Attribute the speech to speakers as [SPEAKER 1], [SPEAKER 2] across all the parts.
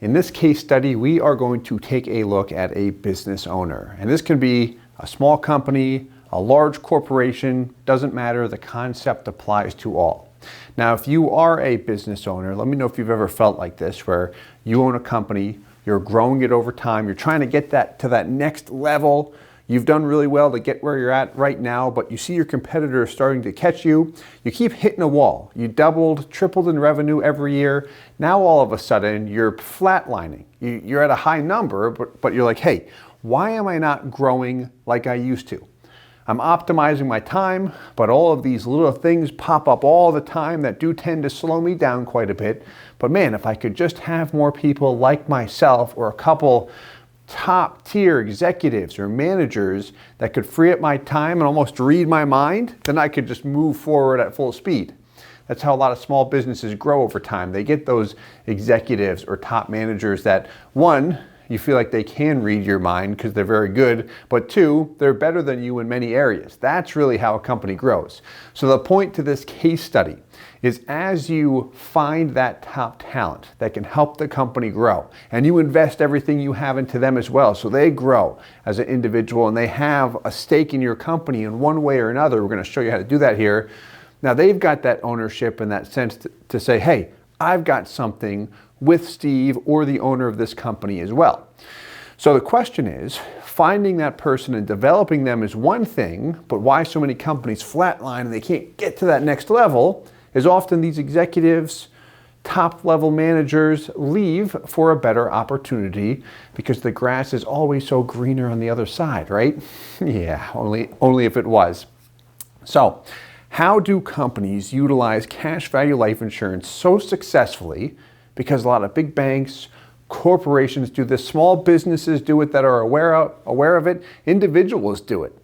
[SPEAKER 1] In this case study, we are going to take a look at a business owner. And this can be a small company, a large corporation, doesn't matter, the concept applies to all. Now, if you are a business owner, let me know if you've ever felt like this, where you own a company, you're growing it over time, you're trying to get that to that next level. You've done really well to get where you're at right now, but you see your competitor starting to catch you. You keep hitting a wall. You doubled, tripled in revenue every year. Now all of a sudden you're flatlining. You're at a high number, but you're like, hey, why am I not growing like I used to? I'm optimizing my time, but all of these little things pop up all the time that do tend to slow me down quite a bit. But man, if I could just have more people like myself or a couple top tier executives or managers that could free up my time and almost read my mind, then I could just move forward at full speed. That's how a lot of small businesses grow over time. They get those executives or top managers that, one, you feel like they can read your mind because they're very good, but two, they're better than you in many areas. That's really how a company grows. So the point to this case study is, as you find that top talent that can help the company grow, and you invest everything you have into them as well, so they grow as an individual and they have a stake in your company in one way or another. We're going to show you how to do that here. Now they've got that ownership and that sense to say, hey, I've got something with Steve or the owner of this company as well. So the question is, finding that person and developing them is one thing, but why so many companies flatline and they can't get to that next level is often these executives, top level managers leave for a better opportunity because the grass is always so greener on the other side, right? Yeah, only if it was. So how do companies utilize cash value life insurance so successfully? Because a lot of big banks, corporations do this, small businesses do it that are aware of it, individuals do it.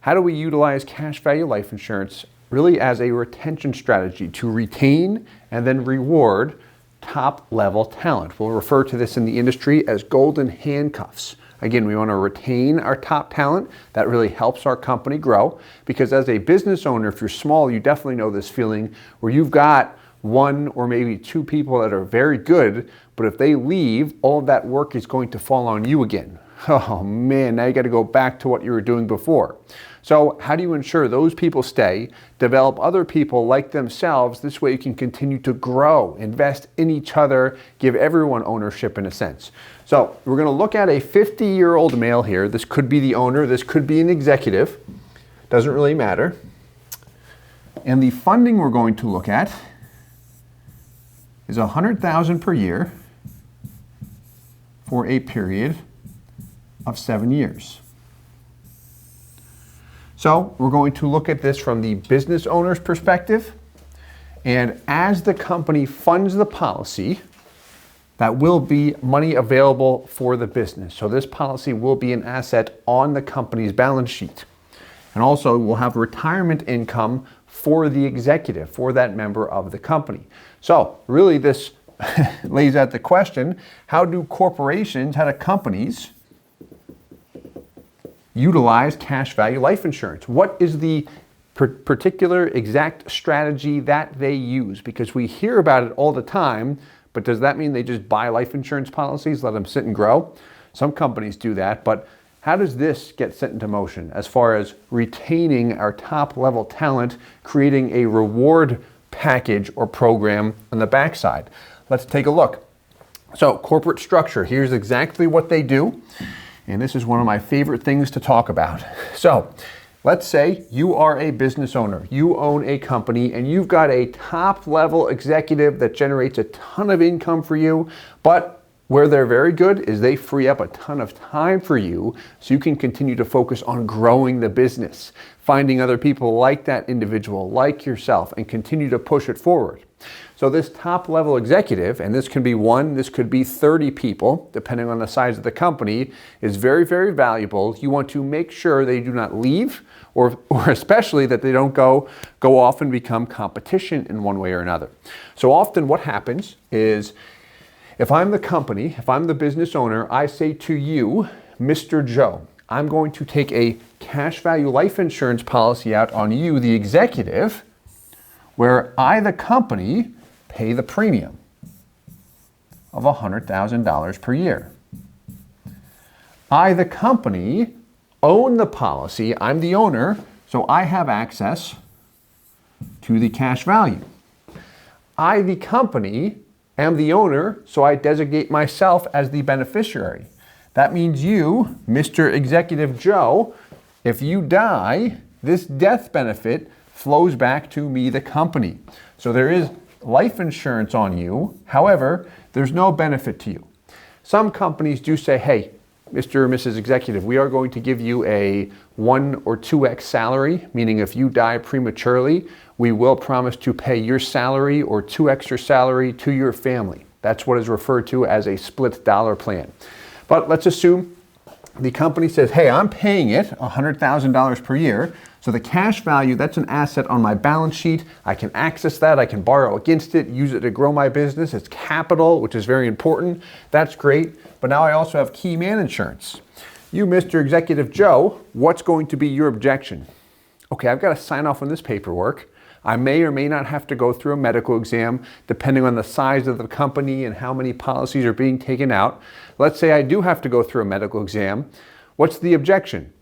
[SPEAKER 1] How do we utilize cash value life insurance really as a retention strategy to retain and then reward top level talent? We'll refer to this in the industry as golden handcuffs. Again, we want to retain our top talent. That really helps our company grow, because as a business owner, if you're small, you definitely know this feeling where you've got one or maybe two people that are very good, but if they leave, all of that work is going to fall on you again. Oh man, now you got to go back to what you were doing before. So how do you ensure those people stay, develop other people like themselves? This way you can continue to grow, invest in each other, give everyone ownership in a sense. So we're going to look at a 50-year-old male here. This could be the owner, this could be an executive, doesn't really matter. And the funding we're going to look at is $100,000 per year for a period of 7 years. So we're going to look at this from the business owner's perspective. And as the company funds the policy, that will be money available for the business. So this policy will be an asset on the company's balance sheet. And also we'll have retirement income for the executive, for that member of the company. So really this lays out the question, how do companies utilize cash value life insurance? What is the particular exact strategy that they use? Because we hear about it all the time, but does that mean they just buy life insurance policies, let them sit and grow? Some companies do that, but how does this get set into motion as far as retaining our top level talent, creating a reward package or program on the backside? Let's take a look. So corporate structure, here's exactly what they do. And this is one of my favorite things to talk about. So let's say you are a business owner, you own a company, and you've got a top level executive that generates a ton of income for you, but where they're very good is they free up a ton of time for you so you can continue to focus on growing the business, finding other people like that individual, like yourself, and continue to push it forward. So this top level executive, and this can be one, this could be 30 people, depending on the size of the company, is very, very valuable. You want to make sure they do not leave, or especially that they don't go off and become competition in one way or another. So often what happens is, if I'm the company, if I'm the business owner, I say to you, Mr. Joe, I'm going to take a cash value life insurance policy out on you, the executive, where I, the company, pay the premium. of $100,000 per year. I, the company, own the policy. I'm the owner, so I have access to the cash value. I, the company, am the owner, so I designate myself as the beneficiary. That means you, Mr. Executive Joe, if you die, this death benefit flows back to me, the company. So there is life insurance on you. However, there's no benefit to you. Some companies do say, hey, Mr. or Mrs. Executive, we are going to give you a 1 or 2x salary, meaning if you die prematurely, we will promise to pay your salary or 2x your salary to your family. That's what is referred to as a split dollar plan. But let's assume the company says, hey, I'm paying it $100,000 per year. So the cash value, that's an asset on my balance sheet. I can access that. I can borrow against it, use it to grow my business. It's capital, which is very important. That's great. But now I also have key man insurance. You, Mr. Executive Joe, what's going to be your objection? Okay, I've got to sign off on this paperwork. I may or may not have to go through a medical exam depending on the size of the company and how many policies are being taken out. Let's say I do have to go through a medical exam. What's the objection?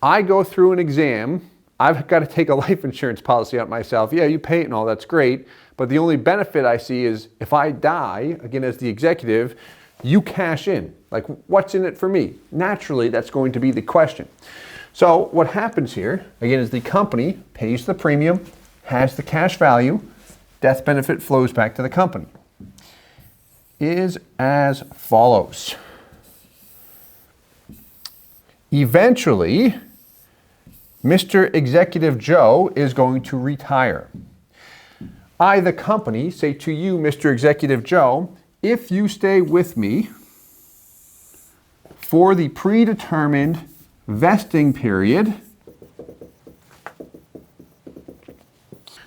[SPEAKER 1] I go through an exam, I've got to take a life insurance policy out myself. Yeah, you pay it and all, that's great. But the only benefit I see is if I die, again as the executive, you cash in. Like, what's in it for me? Naturally, that's going to be the question. So what happens here, again, is the company pays the premium, has the cash value, death benefit flows back to the company. Is as follows. Eventually, Mr. Executive Joe is going to retire. I, the company, say to you, Mr. Executive Joe, if you stay with me for the predetermined vesting period,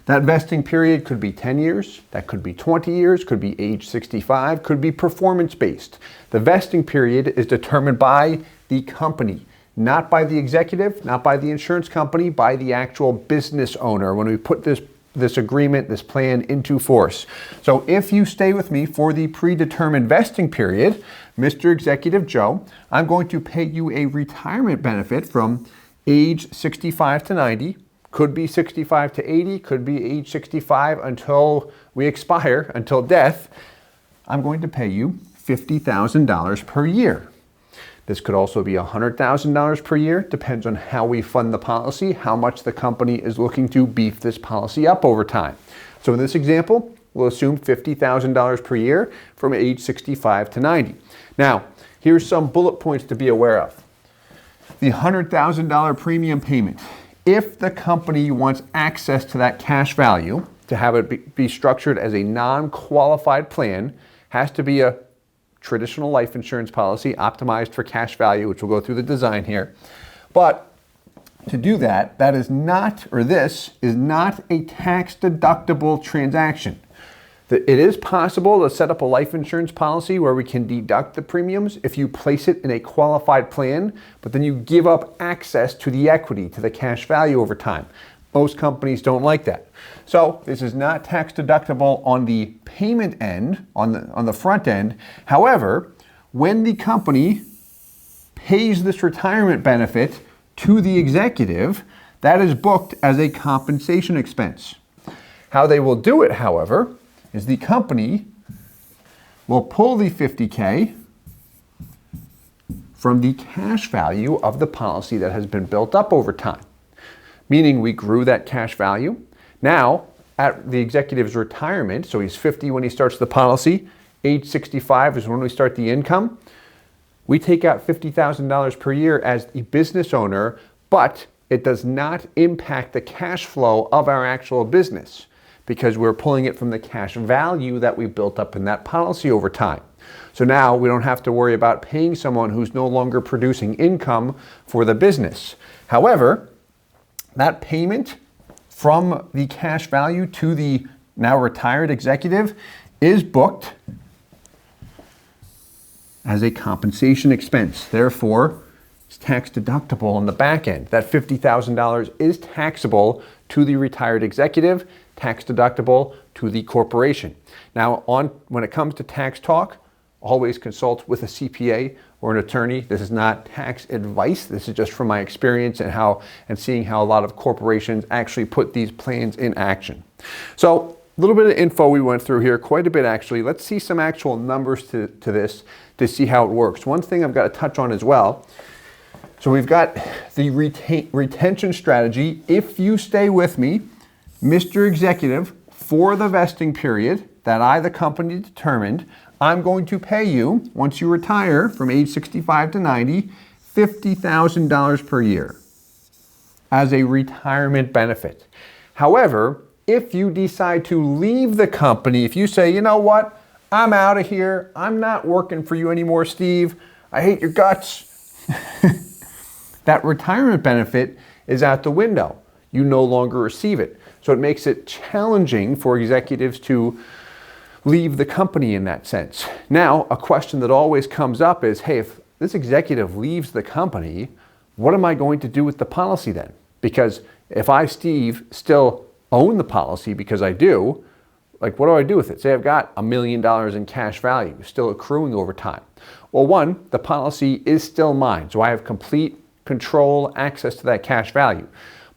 [SPEAKER 1] that vesting period could be 10 years, that could be 20 years, could be age 65, could be performance-based. The vesting period is determined by the company, not by the executive, not by the insurance company, by the actual business owner when we put this agreement, this plan into force. So if you stay with me for the predetermined vesting period, Mr. Executive Joe, I'm going to pay you a retirement benefit from age 65 to 90, could be 65 to 80, could be age 65 until we expire, until death. I'm going to pay you $50,000 per year. This could also be $100,000 per year, depends on how we fund the policy, how much the company is looking to beef this policy up over time. So in this example, we'll assume $50,000 per year from age 65 to 90. Now, here's some bullet points to be aware of. The $100,000 premium payment. If the company wants access to that cash value, to have it be structured as a non-qualified plan, has to be a traditional life insurance policy optimized for cash value, which we'll go through the design here. But to do that, that is not, or this is not a tax deductible transaction. It is possible to set up a life insurance policy where we can deduct the premiums if you place it in a qualified plan, but then you give up access to the equity, to the cash value over time. Most companies don't like that. So this is not tax deductible on the payment end, on the front end. However, when the company pays this retirement benefit to the executive, that is booked as a compensation expense. How they will do it, however, is the company will pull the $50K from the cash value of the policy that has been built up over time. Meaning we grew that cash value. Now, at the executive's retirement, so he's 50 when he starts the policy, age 65 is when we start the income, we take out $50,000 per year as the business owner, but it does not impact the cash flow of our actual business because we're pulling it from the cash value that we built up in that policy over time. So now we don't have to worry about paying someone who's no longer producing income for the business. However, that payment from the cash value to the now retired executive is booked as a compensation expense. Therefore, it's tax deductible on the back end. That $50,000 is taxable to the retired executive, tax deductible to the corporation. Now, when it comes to tax talk, always consult with a CPA or an attorney. This is not tax advice. This is just from my experience and seeing how a lot of corporations actually put these plans in action. So a little bit of info we went through here, quite a bit actually. Let's see some actual numbers to this to see how it works. One thing I've got to touch on as well. So we've got the retention strategy. If you stay with me, Mr. Executive, for the vesting period that I, the company, determined, I'm going to pay you, once you retire from age 65 to 90, $50,000 per year as a retirement benefit. However, if you decide to leave the company, if you say, you know what, I'm out of here, I'm not working for you anymore, Steve, I hate your guts, that retirement benefit is out the window. You no longer receive it. So it makes it challenging for executives to leave the company in that sense. Now, a question that always comes up is, hey, if this executive leaves the company, what am I going to do with the policy then? Because if I, Steve, still own the policy, because I do, like, what do I do with it? Say I've got $1 million in cash value, still accruing over time. Well, one, the policy is still mine, so I have complete control, access to that cash value.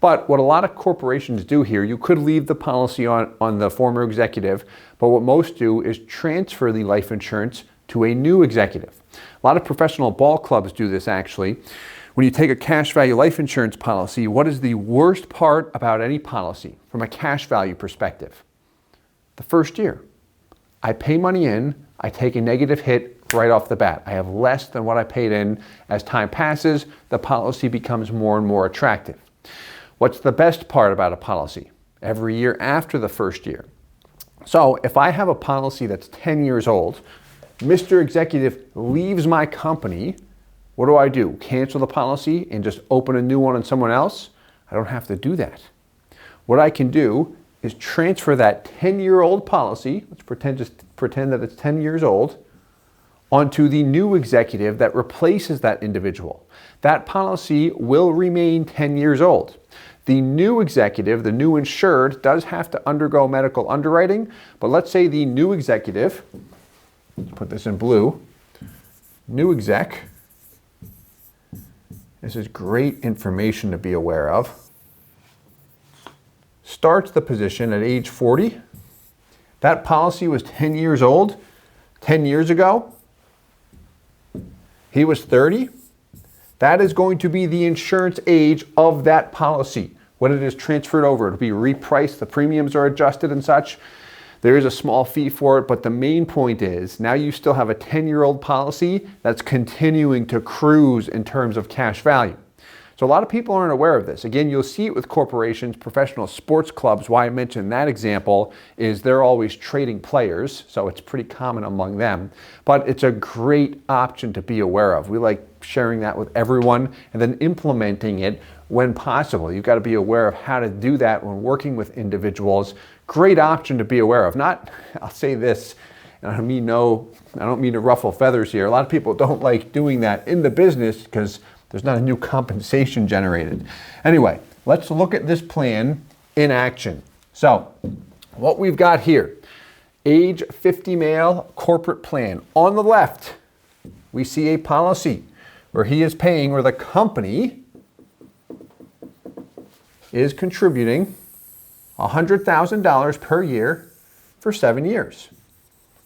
[SPEAKER 1] But what a lot of corporations do here, you could leave the policy on the former executive, but what most do is transfer the life insurance to a new executive. A lot of professional ball clubs do this actually. When you take a cash value life insurance policy, what is the worst part about any policy from a cash value perspective? The first year. I pay money in, I take a negative hit right off the bat. I have less than what I paid in. As time passes, the policy becomes more and more attractive. What's the best part about a policy? Every year after the first year. So if I have a policy that's 10 years old, Mr. Executive leaves my company, what do? Cancel the policy and just open a new one on someone else? I don't have to do that. What I can do is transfer that 10-year-old policy, let's pretend that it's 10 years old, onto the new executive that replaces that individual. That policy will remain 10 years old. The new executive, the new insured, does have to undergo medical underwriting, but let's say the new executive, let's put this in blue, new exec, this is great information to be aware of, starts the position at age 40. That policy was 10 years old 10 years ago. He was 30. That is going to be the insurance age of that policy. When it is transferred over, it'll be repriced, the premiums are adjusted and such. There is a small fee for it, but the main point is now you still have a 10-year-old policy that's continuing to cruise in terms of cash value. So a lot of people aren't aware of this. Again, you'll see it with corporations, professional sports clubs. Why I mentioned that example is they're always trading players, so it's pretty common among them. But it's a great option to be aware of. We like sharing that with everyone and then implementing it when possible. You've got to be aware of how to do that when working with individuals. Great option to be aware of. Not, I'll say this, and I don't mean to ruffle feathers here. A lot of people don't like doing that in the business because there's not a new compensation generated. Anyway, let's look at this plan in action. So, what we've got here, age 50 male corporate plan. On the left, we see a policy where he is paying, where the company is contributing $100,000 per year for 7 years.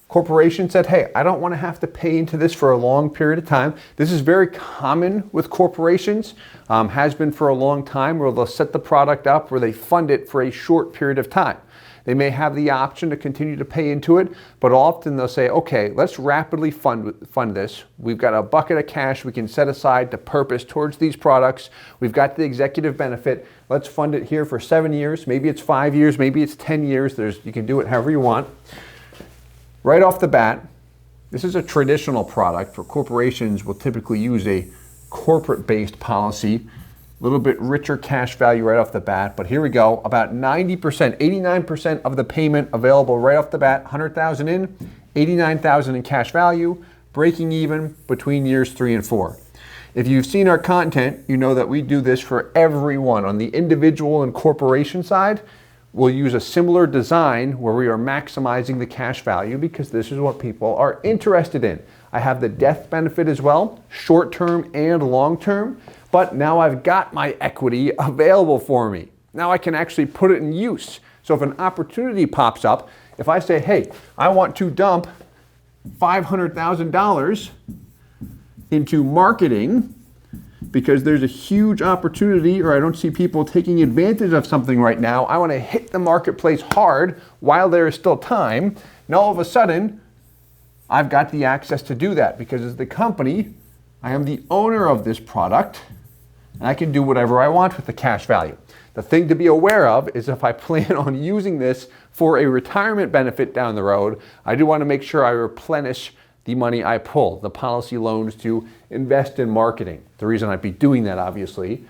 [SPEAKER 1] Corporation said, hey, I don't want to have to pay into this for a long period of time. This is very common with corporations, has been for a long time, where they'll set the product up where they fund it for a short period of time. They may have the option to continue to pay into it, but often they'll say, okay, let's rapidly fund this. We've got a bucket of cash we can set aside to purpose towards these products. We've got the executive benefit. Let's fund it here for 7 years. Maybe it's 5 years, maybe it's 10 years. You can do it however you want. Right off the bat, this is a traditional product where corporations will typically use a corporate-based policy, a little bit richer cash value right off the bat, but here we go, about 90%, 89% of the payment available right off the bat, $100,000 in, $89,000 in cash value, breaking even between years 3 and 4. If you've seen our content, you know that we do this for everyone on the individual and corporation side. we'll use a similar design where we are maximizing the cash value because this is what people are interested in. I have the death benefit as well, short-term and long-term, but now I've got my equity available for me. Now I can actually put it in use. So if an opportunity pops up, if I say, hey, I want to dump $500,000 into marketing because there's a huge opportunity or I don't see people taking advantage of something right now, I want to hit the marketplace hard while there is still time, and all of a sudden, I've got the access to do that because as the company, I am the owner of this product and I can do whatever I want with the cash value. The thing to be aware of is if I plan on using this for a retirement benefit down the road, I do want to make sure I replenish the money I pull, the policy loans to invest in marketing. The reason I'd be doing that, obviously,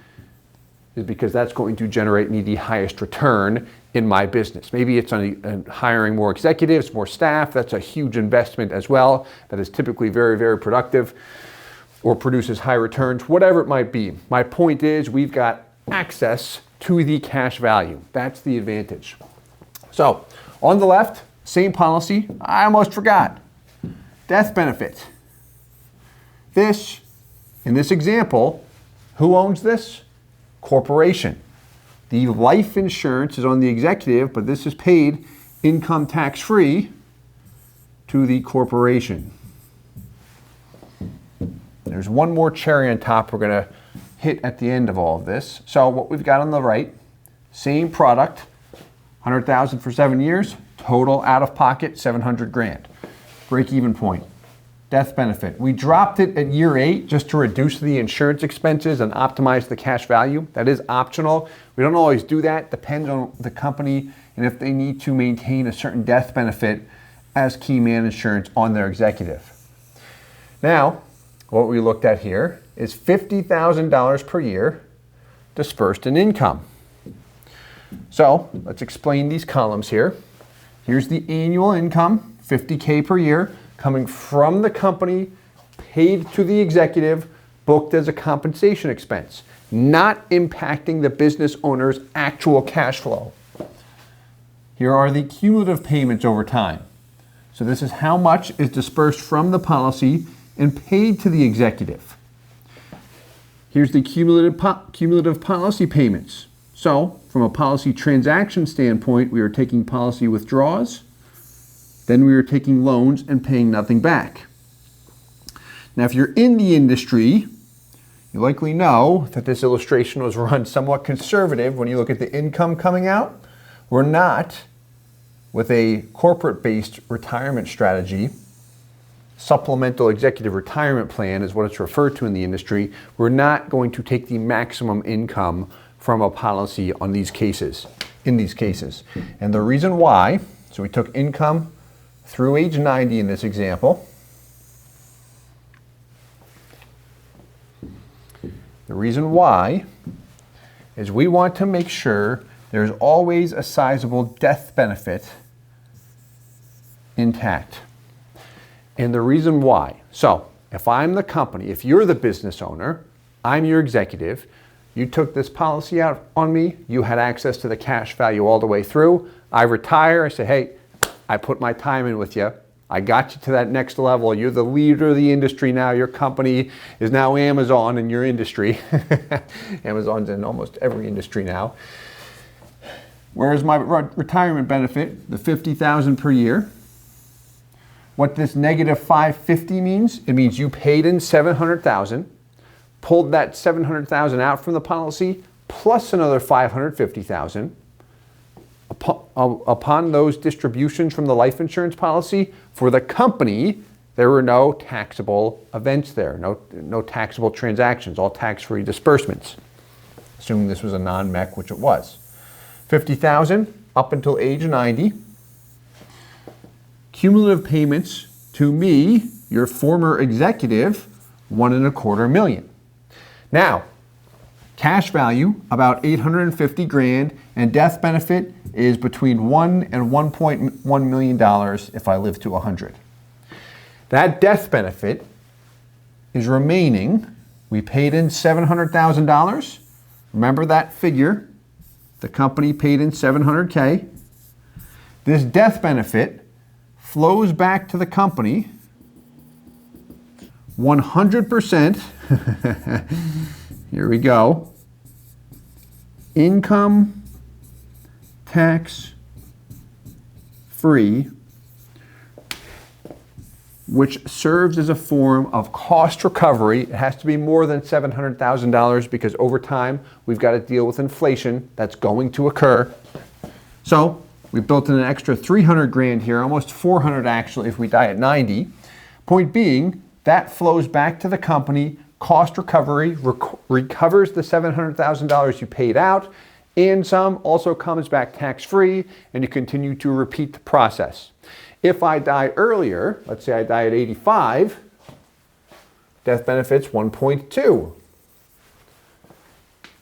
[SPEAKER 1] is because that's going to generate me the highest return in my business. Maybe it's on hiring more executives, more staff. That's a huge investment as well. That is typically very, very productive or produces high returns, whatever it might be. My point is we've got access to the cash value. That's the advantage. So on the left, same policy. I almost forgot. Death benefit. This, in this example, who owns this? Corporation. The life insurance is on the executive, but this is paid income tax-free to the corporation. There's one more cherry on top we're going to hit at the end of all of this. So what we've got on the right, same product, $100,000 for 7 years, total out of pocket $700,000. Break-even point. Death benefit. We dropped it at year 8 just to reduce the insurance expenses and optimize the cash value. That is optional. We don't always do that. Depends on the company and if they need to maintain a certain death benefit as key man insurance on their executive. Now, what we looked at here is $50,000 per year dispersed in income. So let's explain these columns here. Here's the annual income, $50K per year, coming from the company, paid to the executive, booked as a compensation expense, not impacting the business owner's actual cash flow. Here are the cumulative payments over time. So this is how much is dispersed from the policy and paid to the executive. Here's the cumulative policy payments. So from a policy transaction standpoint, we are taking policy withdrawals, then we are taking loans and paying nothing back. Now, if you're in the industry, you likely know that this illustration was run somewhat conservative when you look at the income coming out. We're not with a corporate-based retirement strategy. Supplemental executive retirement plan is what it's referred to in the industry. We're not going to take the maximum income from a policy in these cases. And the reason why, so we took income through age 90 in this example. The reason why is we want to make sure there's always a sizable death benefit intact. And the reason why, so if I'm the company, if you're the business owner, I'm your executive, you took this policy out on me, you had access to the cash value all the way through, I retire, I say, hey, I put my time in with you. I got you to that next level. You're the leader of the industry now. Your company is now Amazon in your industry. Amazon's in almost every industry now. Where's my retirement benefit? The $50,000 per year. What this negative $550 means? It means you paid in $700,000, pulled that $700,000 out from the policy, plus another $550,000. Upon those distributions from the life insurance policy, for the company, there were no taxable events there, no taxable transactions, all tax-free disbursements, assuming this was a non-MEC, which it was. $50,000 up until age 90. Cumulative payments to me, your former executive, $1.25 million. Now, cash value, about $850,000, and death benefit is between $1 and $1.1 million if I live to 100. That death benefit is remaining. We paid in $700,000. Remember that figure. The company paid in $700K. This death benefit flows back to the company 100%. Here we go. Income tax free, which serves as a form of cost recovery. It has to be more than $700,000 because over time we've got to deal with inflation that's going to occur. So we built in an extra 300 grand here, almost 400 actually if we die at 90. Point being, that flows back to the company. Cost recovery recovers the $700,000 you paid out, and some also comes back tax-free, and you continue to repeat the process. If I die earlier, let's say I die at 85, death benefits 1.2.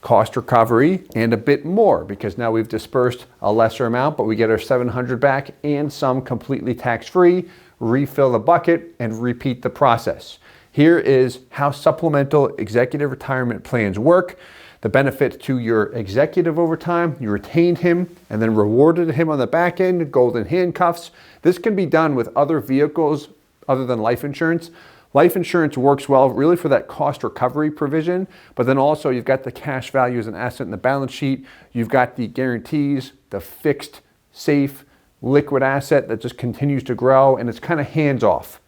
[SPEAKER 1] Cost recovery and a bit more because now we've dispersed a lesser amount, but we get our 700 back and some completely tax-free. Refill the bucket and repeat the process. Here is how supplemental executive retirement plans work. The benefit to your executive over time, you retained him and then rewarded him on the back end, golden handcuffs. This can be done with other vehicles other than life insurance. Life insurance works well really for that cost recovery provision, but then also you've got the cash value as an asset in the balance sheet. You've got the guarantees, the fixed, safe, liquid asset that just continues to grow, and it's kind of hands-off.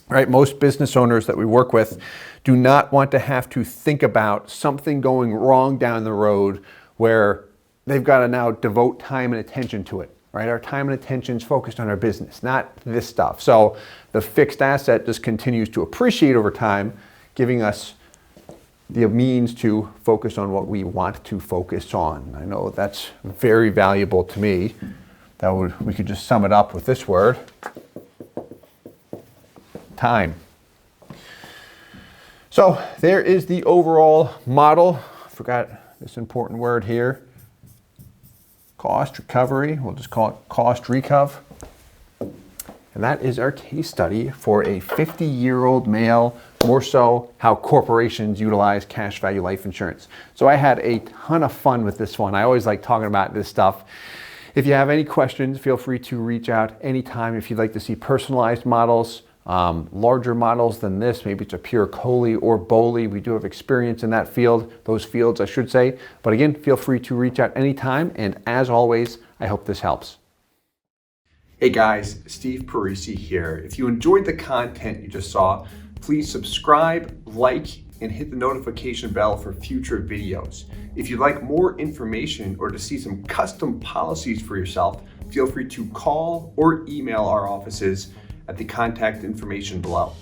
[SPEAKER 1] Right? Most business owners that we work with do not want to have to think about something going wrong down the road where they've got to now devote time and attention to it. Right? Our time and attention is focused on our business, not this stuff. So the fixed asset just continues to appreciate over time, giving us the means to focus on what we want to focus on. I know that's very valuable to me. We could just sum it up with this word: time. So there is the overall model. Forgot this important word here. Cost recovery. We'll just call it cost recov. And that is our case study for a 50-year-old male, more so how corporations utilize cash value life insurance. So I had a ton of fun with this one. I always like talking about this stuff. If you have any questions, feel free to reach out anytime. If you'd like to see personalized models, larger models than this, maybe it's a pure COLI or BOLI. We do have experience in that field, those fields I should say. But again, feel free to reach out anytime. And as always, I hope this helps. Hey guys, Steve Parisi here. If you enjoyed the content you just saw, please subscribe, like, and hit the notification bell for future videos. If you'd like more information or to see some custom policies for yourself, feel free to call or email our offices at the contact information below.